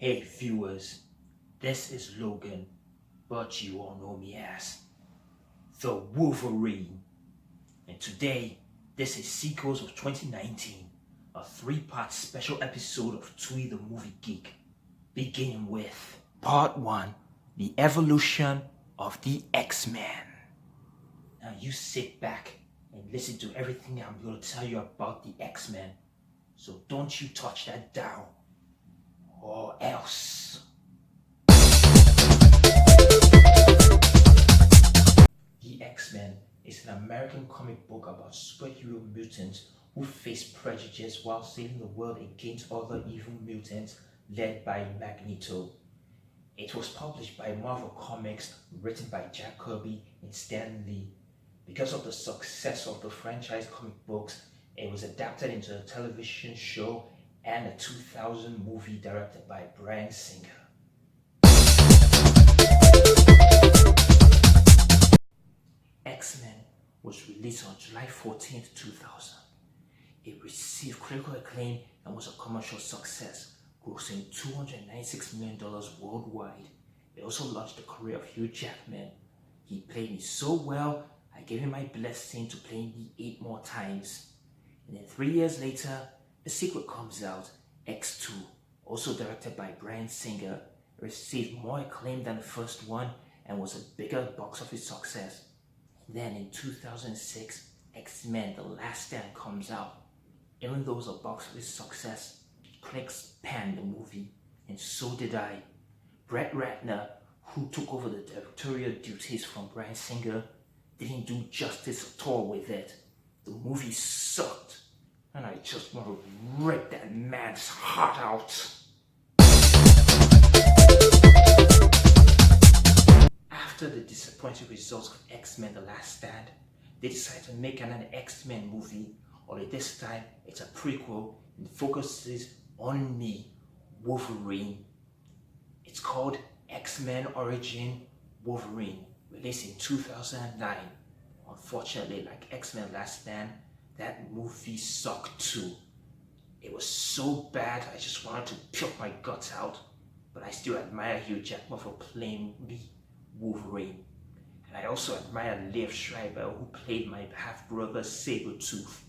Hey viewers, this is Logan, but you all know me as the Wolverine. And today, this is Sequels of 2019, a 3-part special episode of Tuyi the Movie Geek, beginning with Part 1, The Evolution of the X-Men. Now you sit back and listen to everything I'm going to tell you about the X-Men, so don't you touch that dial, or else. The X-Men is an American comic book about superhero mutants who face prejudice while saving the world against other evil mutants led by Magneto. It was published by Marvel Comics, written by Jack Kirby and Stan Lee. Because of the success of the franchise comic books, it was adapted into a television show and a 2000 movie directed by Bryan Singer. X-Men was released on July 14, 2000. It received critical acclaim and was a commercial success, grossing $296 million worldwide. It also launched the career of Hugh Jackman. He played me so well, I gave him my blessing to play me 8 more times. And then 3 years later, a sequel comes out, X2, also directed by Bryan Singer. It received more acclaim than the first one and was a bigger box office success. Then in 2006, X-Men The Last Stand comes out. Even though it was a box office success, critics panned the movie, and so did I. Brett Ratner, who took over the directorial duties from Bryan Singer, didn't do justice at all with it. The movie sucked, and I just want to rip that man's heart out. After the disappointing results of X-Men The Last Stand, they decided to make another X-Men movie, only this time it's a prequel and focuses on me, Wolverine. It's called X-Men Origin Wolverine, released in 2009. Unfortunately, like X-Men Last Stand, that movie sucked too. It was so bad, I just wanted to puke my guts out, but I still admire Hugh Jackman for playing me, Wolverine. And I also admire Liev Schreiber, who played my half-brother Sabretooth.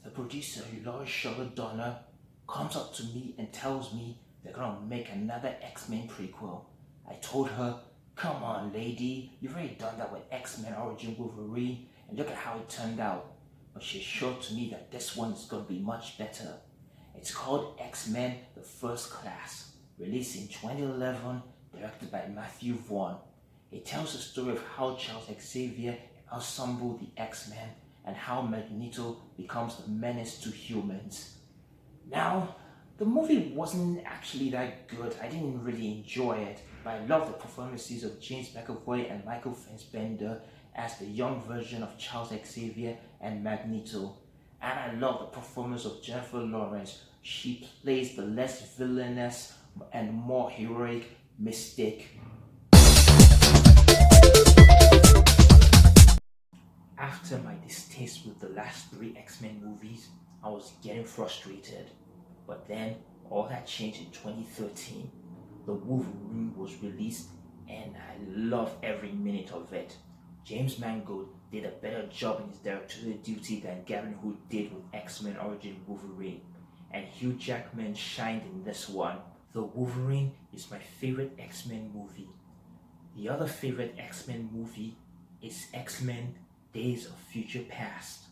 The producer, Laurie Charlotte Donner, comes up to me and tells me they're gonna make another X-Men prequel. I told her, come on lady, you've already done that with X-Men Origin Wolverine, and look at how it turned out. But she assured to me that this one is gonna be much better. It's called X-Men The First Class, released in 2011, directed by Matthew Vaughn. It tells the story of how Charles Xavier assembled the X-Men and how Magneto becomes the menace to humans. Now, the movie wasn't actually that good. I didn't really enjoy it, but I love the performances of James McAvoy and Michael Fassbender as the young version of Charles Xavier and Magneto. And I love the performance of Jennifer Lawrence. She plays the less villainous and more heroic Mystique. After my distaste with the last 3 X-Men movies, I was getting frustrated. But then, all that changed in 2013. The Wolverine was released and I loved every minute of it. James Mangold did a better job in his directorial duty than Gavin Hood did with X-Men Origin Wolverine. And Hugh Jackman shined in this one. The Wolverine is my favorite X-Men movie. The other favorite X-Men movie is X-Men Days of Future Past.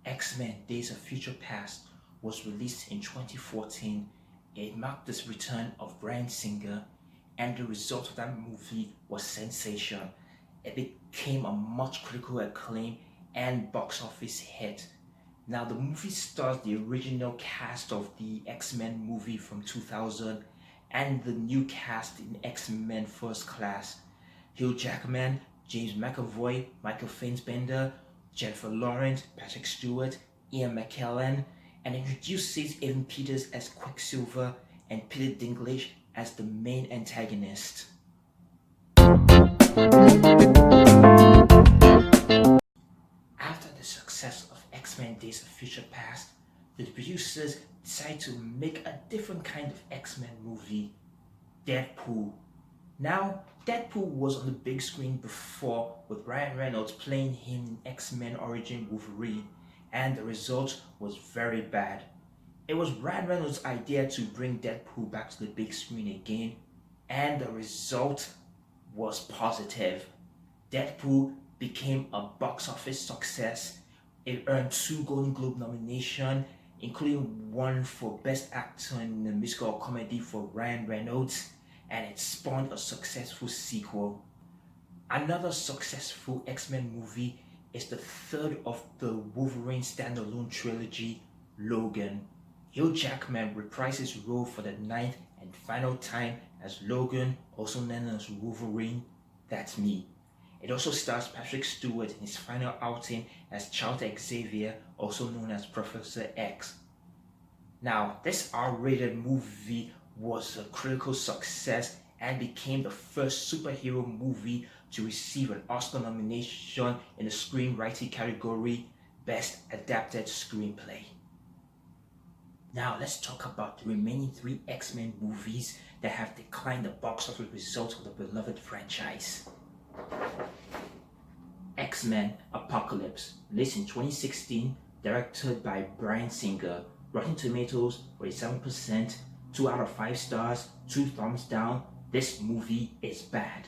X-Men Days of Future Past was released in 2014. It marked the return of Bryan Singer, and the result of that movie was sensation. It became a much critical acclaim and box office hit. Now the movie stars the original cast of the X-Men movie from 2000 and the new cast in X-Men First Class. Hugh Jackman, James McAvoy, Michael Fassbender, Jennifer Lawrence, Patrick Stewart, Ian McKellen, and introduces Evan Peters as Quicksilver and Peter Dinklage as the main antagonist. Days of Future Past, the producers decided to make a different kind of X-Men movie, Deadpool. Now, Deadpool was on the big screen before, with Ryan Reynolds playing him in X-Men Origin Wolverine, and the result was very bad. It was Ryan Reynolds' idea to bring Deadpool back to the big screen again, and the result was positive. Deadpool became a box office success. It earned 2 Golden Globe nominations, including one for Best Actor in a Musical or Comedy for Ryan Reynolds, and it spawned a successful sequel. Another successful X-Men movie is the third of the Wolverine standalone trilogy, Logan. Hugh Jackman reprised his role for the 9th and final time as Logan, also known as Wolverine. That's me. It also stars Patrick Stewart in his final outing as Charles Xavier, also known as Professor X. Now, this R-rated movie was a critical success and became the first superhero movie to receive an Oscar nomination in the screenwriting category, Best Adapted Screenplay. Now let's talk about the remaining 3 X-Men movies that have declined the box office results of the beloved franchise. X-Men Apocalypse, released in 2016, directed by Bryan Singer, Rotten Tomatoes 47%, 2 out of 5 stars, 2 thumbs down. This movie is bad.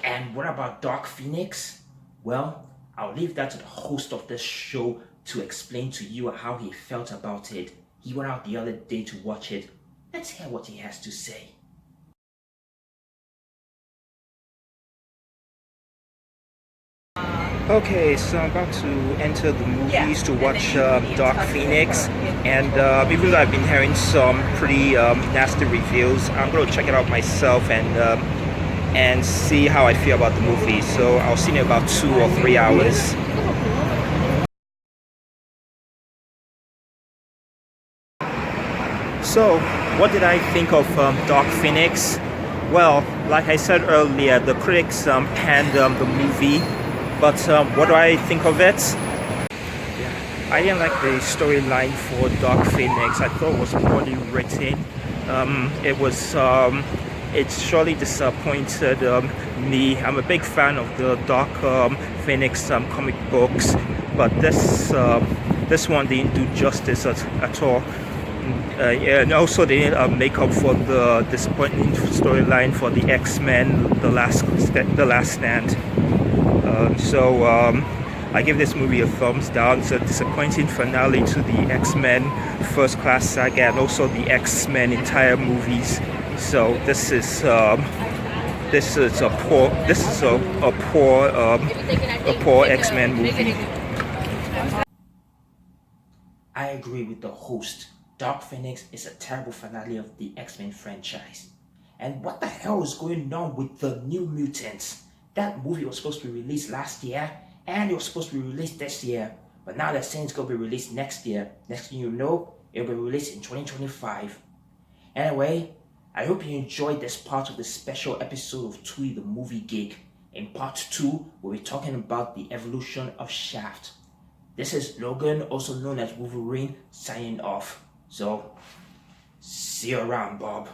And what about Dark Phoenix? Well, I'll leave that to the host of this show to explain to you how he felt about it. He went out the other day to watch it. Let's hear what he has to say. Okay, so I'm about to enter the movies to watch Dark Phoenix, and even though I've been hearing some pretty nasty reviews, I'm going to check it out myself and see how I feel about the movie. So I'll see you in about 2 or 3 hours. So, what did I think of Dark Phoenix? Well, like I said earlier, the critics panned the movie, but what do I think of it? I didn't like the storyline for Dark Phoenix. I thought it was poorly written. It surely disappointed me. I'm a big fan of the Dark Phoenix comic books, but this one didn't do justice at all. And also they didn't make up for the disappointing storyline for the X-Men, the last stand. So I give this movie a thumbs down. It's a disappointing finale to the X-Men First Class saga and also the X-Men entire movies. So this is a poor X-Men movie. I agree with the host. Dark Phoenix is a terrible finale of the X-Men franchise. And what the hell is going on with the New Mutants? That movie was supposed to be released last year, and it was supposed to be released this year. But now they're saying it's going to be released next year. Next thing you know, it'll be released in 2025. Anyway, I hope you enjoyed this part of the special episode of Tuyi the Movie Geek. In part 2, we'll be talking about the evolution of Shaft. This is Logan, also known as Wolverine, signing off. So, see you around, Bob.